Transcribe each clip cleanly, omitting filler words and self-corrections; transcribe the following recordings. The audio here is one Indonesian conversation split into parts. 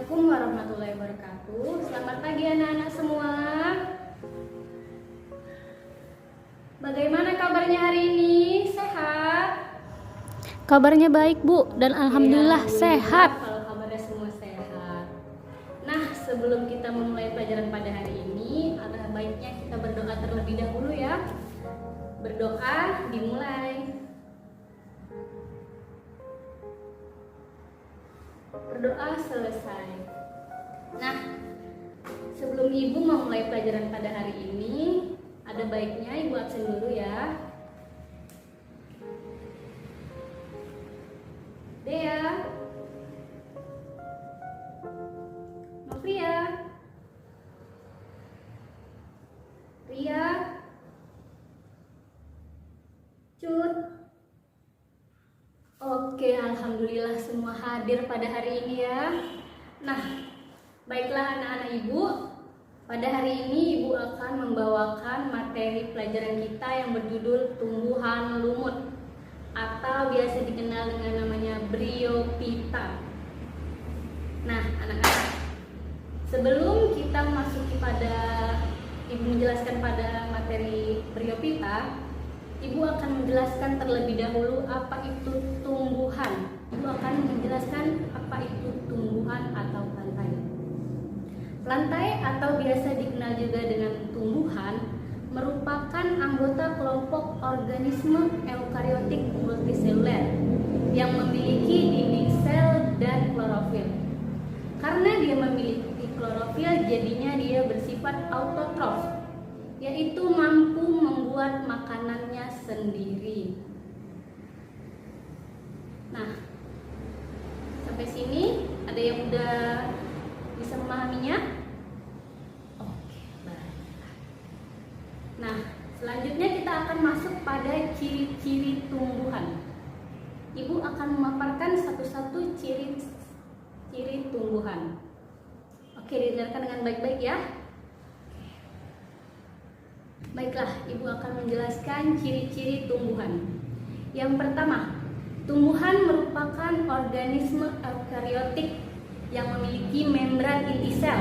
Assalamualaikum warahmatullahi wabarakatuh. Selamat pagi anak-anak semua. Bagaimana kabarnya hari ini? Sehat? Kabarnya baik, Bu, dan alhamdulillah sehat. Kalau kabarnya semua sehat. Nah, sebelum kita memulai pelajaran pada hari ini, ada baiknya kita berdoa terlebih dahulu ya. Berdoa dimulai. Berdoa selesai. Nah, sebelum Ibu memulai pelajaran pada hari ini, ada baiknya Ibu absen dulu ya. Dea, Novia, Ria, Cut. Oke, alhamdulillah semua hadir pada hari ini ya. Nah, baiklah anak-anak Ibu, pada hari ini Ibu akan membawakan materi pelajaran kita yang berjudul tumbuhan lumut atau biasa dikenal dengan namanya Bryophyta. Nah, anak-anak, sebelum kita masuki pada Ibu menjelaskan pada materi Bryophyta, Ibu akan menjelaskan terlebih dahulu apa itu tumbuhan. Ibu akan menjelaskan apa itu tumbuhan atau plantae. Plantae atau biasa dikenal juga dengan tumbuhan merupakan anggota kelompok organisme eukariotik multiseluler yang memiliki dinding sel dan klorofil. Karena dia memiliki klorofil, jadinya dia bersifat autotrof, yaitu mampu membuat makanannya sendiri. Nah, sampai sini ada yang udah bisa memahaminya? Oke, baik. Nah, selanjutnya kita akan masuk pada ciri-ciri tumbuhan. Ibu akan memaparkan satu-satu ciri-ciri tumbuhan. Oke, didengarkan dengan baik-baik ya. Baiklah, Ibu akan menjelaskan ciri-ciri tumbuhan. Yang pertama, tumbuhan merupakan organisme eukariotik yang memiliki membran inti sel.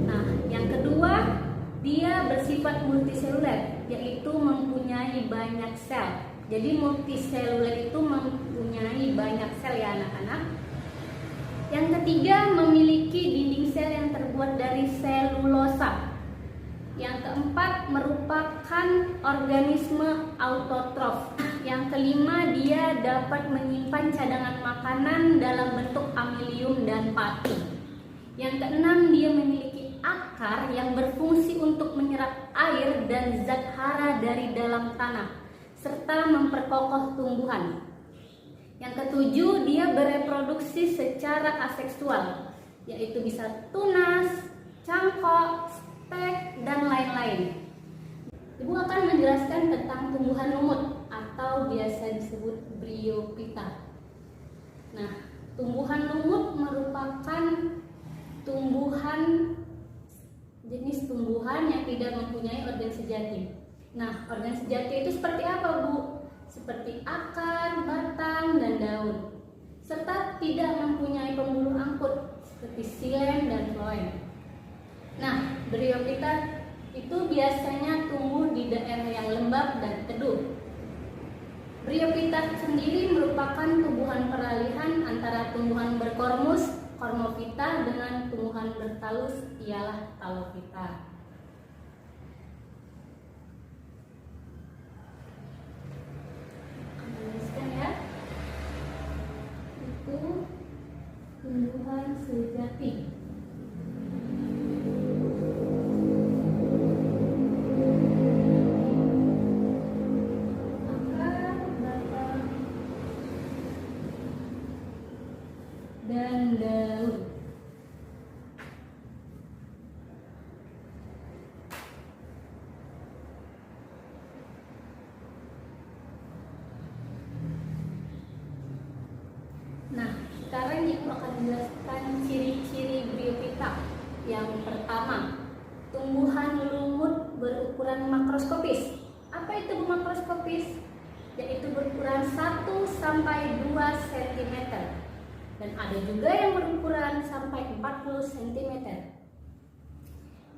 Nah, yang kedua, dia bersifat multiseluler, yaitu mempunyai banyak sel. Jadi multiseluler itu mempunyai banyak sel ya anak-anak. Yang ketiga, memiliki dinding sel yang terbuat dari selulosa. Yang keempat, merupakan organisme autotrof. Yang kelima, dia dapat menyimpan cadangan makanan dalam bentuk amilium dan pati. Yang keenam, dia memiliki akar yang berfungsi untuk menyerap air dan zat hara dari dalam tanah serta memperkokoh tumbuhan. Yang ketujuh, dia bereproduksi secara aseksual, yaitu bisa tunas, cangkok, spek, dan lain-lain. Ibu akan menjelaskan tentang tumbuhan lumut atau biasa disebut Bryophyta. Nah, tumbuhan lumut merupakan jenis tumbuhan yang tidak mempunyai organ sejati. Nah, organ sejati itu seperti apa, Bu? Seperti akar, batang, dan daun, serta tidak mempunyai pembuluh angkut seperti xilem dan phloem. Nah, Bryophyta itu biasanya tumbuh di daerah yang lembab dan teduh. Bryophyta sendiri merupakan tumbuhan peralihan antara tumbuhan berkormus, Cormophyta, dengan tumbuhan bertalus, ialah Talophyta. Jelaskan ya. Itu tumbuhan sejati. Dan daun. Nah, sekarang Ibu akan menjelaskan ciri-ciri Bryophyta. Yang pertama, tumbuhan lumut berukuran makroskopis. Apa itu makroskopis? Yaitu berukuran 1 sampai 2 cm. dan ada juga yang berukuran sampai 40 cm.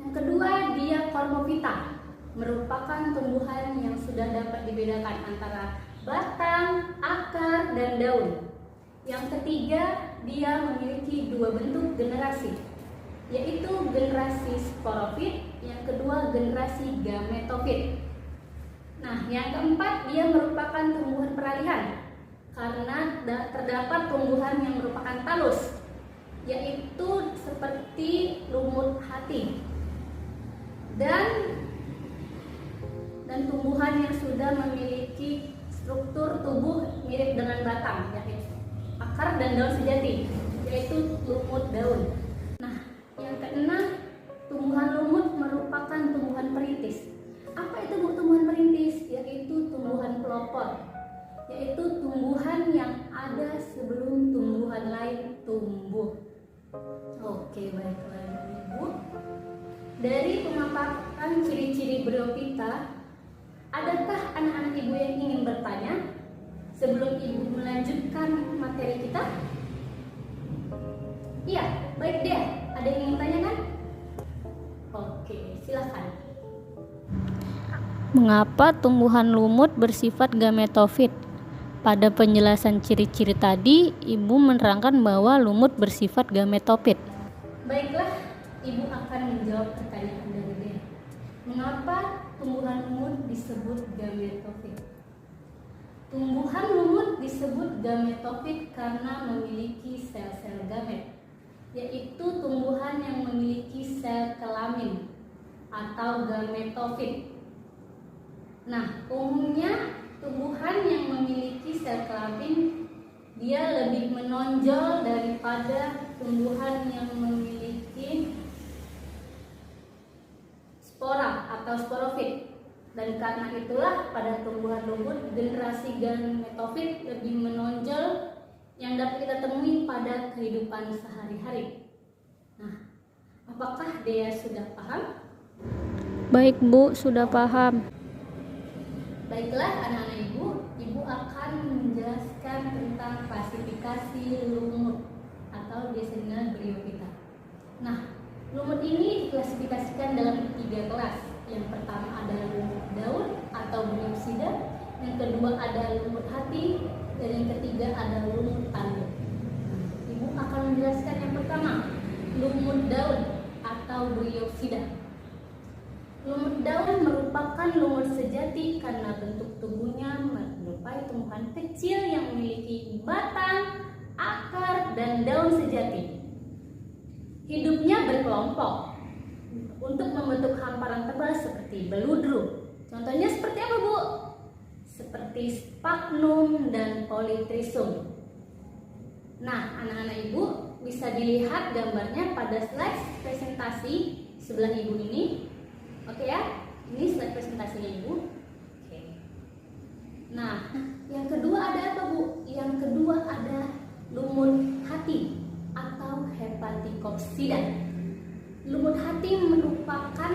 Yang kedua, dia Cormophyta, merupakan tumbuhan yang sudah dapat dibedakan antara batang, akar, dan daun. Yang ketiga, dia memiliki dua bentuk generasi, yaitu generasi sporofit, yang kedua generasi gametofit. Nah, yang keempat, dia merupakan tumbuhan peralihan karena terdapat tumbuhan yang merupakan talus, yaitu seperti lumut hati dan tumbuhan yang sudah memiliki struktur tubuh mirip dengan batang, yaitu akar dan daun sejati, yaitu lumut daun. Nah, yang keenam, tumbuhan lumut merupakan tumbuhan perintis. Apa itu Bu tumbuhan perintis? Yaitu tumbuhan pelopor, yaitu tumbuhan yang ada sebelum tumbuhan lain tumbuh. Oke, baiklah Ibu. Dari pemaparan ciri-ciri Bryophyta, adakah anak-anak Ibu yang ingin bertanya sebelum Ibu melanjutkan materi kita? Iya, baik Dea. Ada yang ingin tanyakan? Oke, silakan. Mengapa tumbuhan lumut bersifat gametofit? Pada penjelasan ciri-ciri tadi, Ibu menerangkan bahwa lumut bersifat gametofit. Baiklah, Ibu akan menjawab pertanyaan dari Dea. Mengapa tumbuhan lumut disebut gametofit? Tumbuhan lumut disebut gametofit karena memiliki sel-sel gamet, yaitu tumbuhan yang memiliki sel kelamin atau gametofit. Nah, umumnya tumbuhan yang memiliki sel kelamin dia lebih menonjol daripada tumbuhan yang memiliki spora atau sporofit. Dan karena itulah pada tumbuhan lumut generasi gametofit lebih menonjol yang dapat kita temui pada kehidupan sehari-hari. Nah, apakah Dea sudah paham? Baik Bu, sudah paham. Baiklah anak-anak Ibu akan menjelaskan tentang klasifikasi lumut atau biasa dengan Bryophyta. Nah, lumut ini diklasifikasikan dalam 3 kelas. Yang pertama adalah lumut daun atau Bryopsida, yang kedua ada lumut hati, dan yang ketiga ada lumut tanduk. Ibu akan menjelaskan yang pertama, lumut daun atau Bryopsida. Lumut daun merupakan lumut sejati karena bentuk tubuhnya menyerupai tumbuhan kecil yang memiliki batang, akar, dan daun sejati. Hidupnya berkelompok untuk membentuk hamparan tebal seperti beludru. Contohnya seperti apa Bu? Seperti sphagnum dan polytrichum. Nah, anak-anak Ibu bisa dilihat gambarnya pada slide presentasi sebelah Ibu ini. Oke ya, ini slide presentasinya Ibu. Oke. Nah, yang kedua ada apa Bu? Yang kedua ada lumut hati atau Hepaticopsida. Lumut hati merupakan,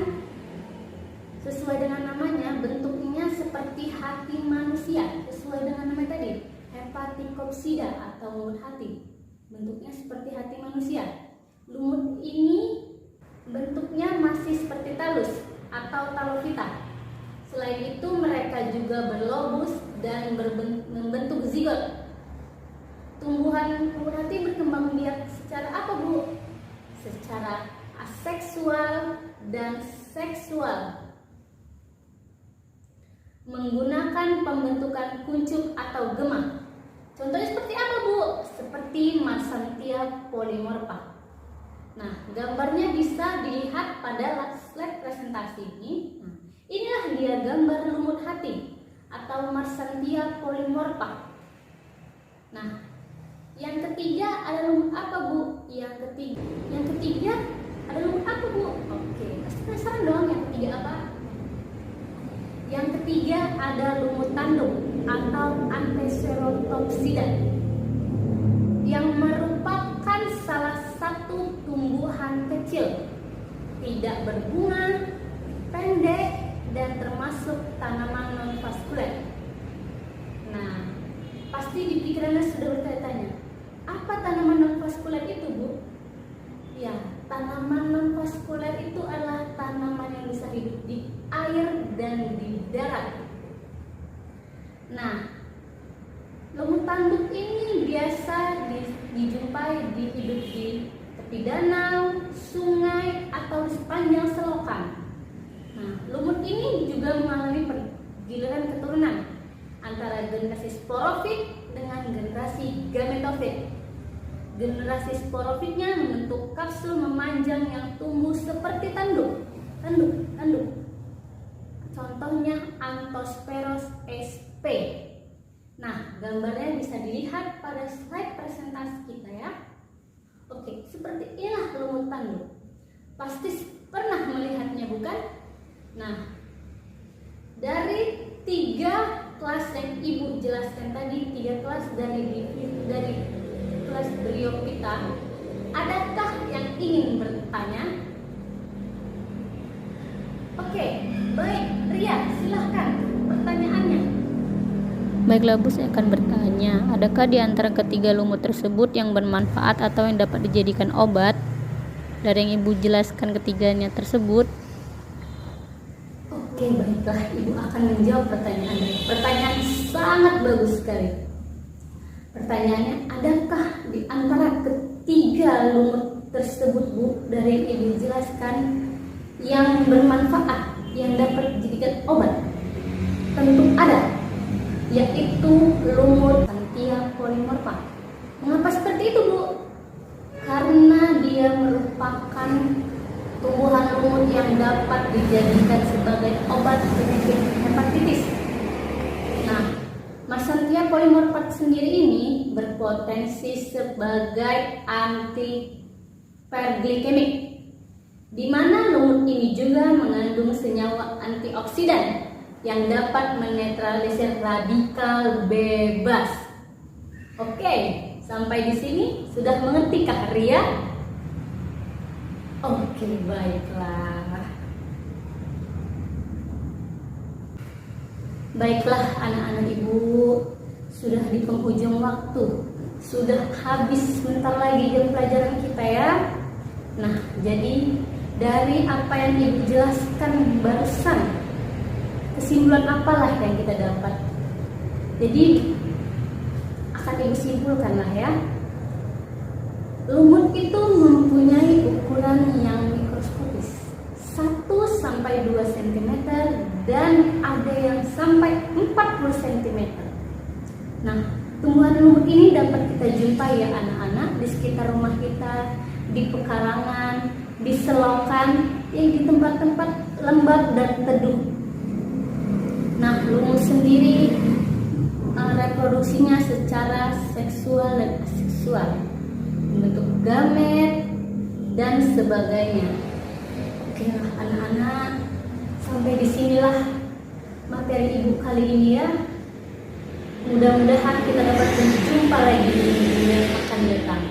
sesuai dengan namanya, bentuknya seperti hati manusia. Sesuai dengan nama tadi, Hepaticopsida atau lumut hati. Bentuknya seperti hati manusia. Lumut ini bentuknya masih seperti talus atau talophyta. Selain itu mereka juga berlobus dan membentuk zigot. Tumbuhan lumut hati berkembang biak secara apa Bu? Secara aseksual dan seksual, menggunakan pembentukan kuncup atau gemah. Contohnya seperti apa Bu? Seperti Marsanthia polymorpha. Nah, gambarnya bisa dilihat pada slide presentasi ini. Nah, inilah dia gambar lumut hati atau Marsanthia polymorpha. Nah, yang ketiga ada lumut apa Bu? Yang ketiga ada lumut apa Bu? Oke, pasti penasaran dong yang ketiga apa? Yang ketiga ada lumut tanduk atau Anthescerotopsida, yang merupakan salah satu tumbuhan kecil, tidak berbunga, pendek, dan termasuk tanaman non-vaskuler. Nah, pasti di pikirannya sudah bertanya-tanya, Apa tanaman non-vaskuler itu, Bu? Ya, tanaman non-vaskuler itu adalah tanaman yang bisa hidup di air dan di darat. Nah, lumut tanduk ini biasa dijumpai hidup di tepi danau, sungai, atau di sepanjang selokan. Nah, lumut ini juga mengalami pergiliran keturunan antara generasi sporofit dengan generasi gametofit. Generasi sporofitnya membentuk kapsul memanjang yang tumbuh seperti tanduk. Contohnya Anthosperos sp. Nah, gambarnya bisa dilihat pada slide presentasi kita ya. Oke, seperti inilah lumut tanduk. Pasti pernah melihatnya, bukan? Nah, dari 3 kelas yang Ibu jelaskan tadi, 3 kelas dari kelas Bryophyta, adakah yang ingin bertanya? Oke, baik, Ria, silahkan pertanyaannya. Baiklah Bu, saya akan bertanya, adakah di antara ketiga lumut tersebut yang bermanfaat atau yang dapat dijadikan obat? Dari yang Ibu jelaskan ketiganya tersebut. Oke, baiklah, Ibu akan menjawab pertanyaannya. Pertanyaan sangat bagus sekali. Pertanyaannya, adakah di antara ketiga lumut tersebut, Bu, dari yang Ibu jelaskan, yang bermanfaat, yang dapat dijadikan obat? Tentu ada, yaitu lumut Xanthia polymorpha. Mengapa seperti itu, Bu? Karena dia merupakan tumbuhan lumut yang dapat dijadikan sebagai obat penyakit hepatitis. Nah, Xanthia polymorpha sendiri ini berpotensi sebagai anti-perglikemik, di mana lumut ini juga mengandung senyawa antioksidan yang dapat menetralisir radikal bebas. Oke, sampai di sini sudah mengertikah, Ria? Oke, baiklah. Baiklah anak-anak Ibu, sudah di penghujung waktu. Sudah habis sebentar lagi jam pelajaran kita ya. Nah, jadi dari apa yang Ibu jelaskan barusan, kesimpulan apalah yang kita dapat? Jadi akan Ibu simpulkanlah ya. Lumut itu mempunyai ukuran yang mikroskopis, 1-2 cm dan ada yang sampai 40 cm. Nah, tumbuhan lumut ini dapat kita jumpai ya anak-anak di sekitar rumah kita, di pekarangan, di selokan, yang di tempat-tempat lembab dan teduh. Nah, lumut sendiri reproduksinya secara seksual dan aseksual, membentuk gamet dan sebagainya. Oke lah anak-anak, sampai disinilah materi Ibu kali ini ya. Mudah-mudahan kita dapat berjumpa lagi di minggu yang akan datang.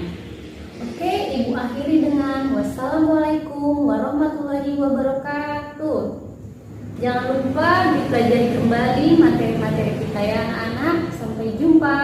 Oke, Ibu akhiri dengan wassalamualaikum warahmatullahi wabarakatuh. Jangan lupa dipelajari kembali materi-materi kita ya anak-anak. Sampai jumpa.